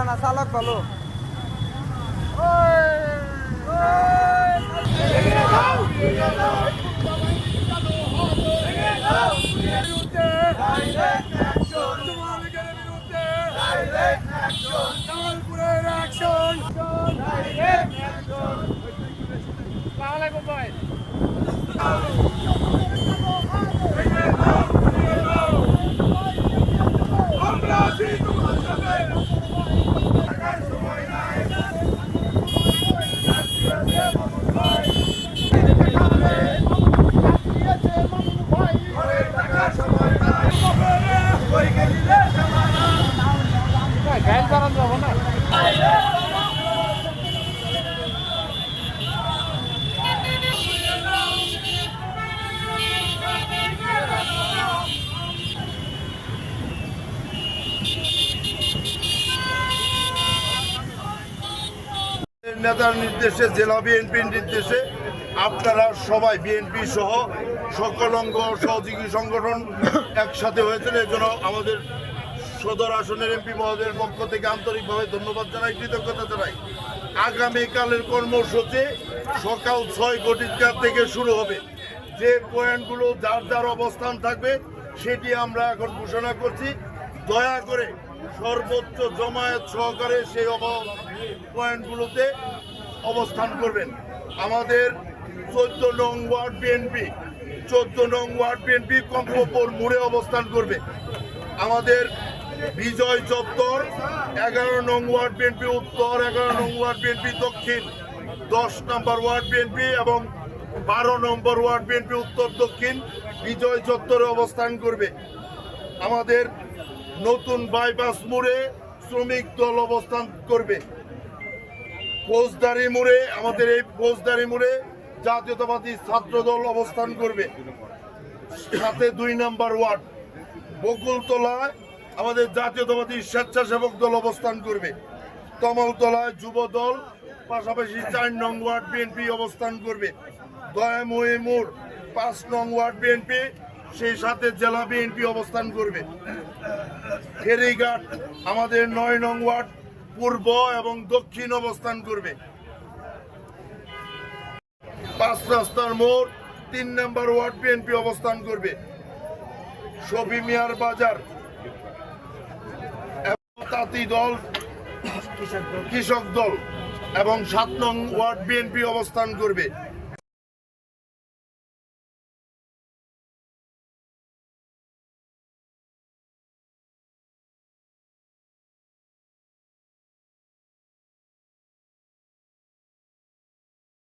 না চালক ভালো নেতার নির্দেশে, জেলা বিএনপির নির্দেশে আপনারা সবাই বিএনপি সহ সকল অঙ্গ সহযোগী সংগঠন একসাথে হয়েছেন। এর জন্য আমাদের সদর আসনের এমপি মহোদয়ের পক্ষ থেকে আন্তরিকভাবে ধন্যবাদ জানাই, কৃতজ্ঞতা জানাই। আগামীকালের কর্মসূচি সকাল 6 থেকে শুরু হবে। যে পয়েন্টগুলো যার যার অবস্থান থাকবে সেটি আমরা এখন ঘোষণা করছি। দয়া করে সর্বোচ্চ জমায়েত সহকারে সেই পয়েন্টগুলোতে অবস্থান করবেন। আমাদের 14 নং ওয়ার্ড বিএনপি কঙ্কপুর মোড়ে অবস্থান করবে। আমাদের বিজয় চত্বর 11 নং ওয়ার্ড বিএনপি উত্তর, 11 নং ওয়ার্ড বিএনপি দক্ষিণ, 10 নম্বর ওয়ার্ড বিএনপি এবং 12 নম্বর ওয়ার্ড বিএনপি উত্তর দক্ষিণ বিজয় চত্বরে অবস্থান করবে। আমাদের নতুন বাইপাস মোড়ে শ্রমিক দল অবস্থান করবে। ফৌজদারি মোড়ে, আমাদের এই ফৌজদারি মোড়ে জাতীয়তাবাদী ছাত্র দল অবস্থান করবে। সাথে 2 নম্বর ওয়ার্ড বকুলতলায় আমাদের জাতীয়তাবাদী স্বেচ্ছাসেবক দল অবস্থান করবে। কমলতলায় যুব দল, পাশাপাশি 4 নং ওয়ার্ড বিএনপি অবস্থান করবে। দয়াময়ী মোড় 5 নং ওয়ার্ড বিএনপি, সেই সাথে জেলা বিএনপি অবস্থান করবে। ফেরিঘাট আমাদের 9 নং ওয়ার্ড পূর্ব এবং দক্ষিণ অবস্থান করবে। 5 রাস্তার মোড় 3 নম্বর ওয়ার্ড বিএনপি অবস্থান করবে। শফি মিয়ার বাজার তাঁতি দল, কৃষক দল এবং 7 নং ওয়ার্ড বিএনপি অবস্থান করবে।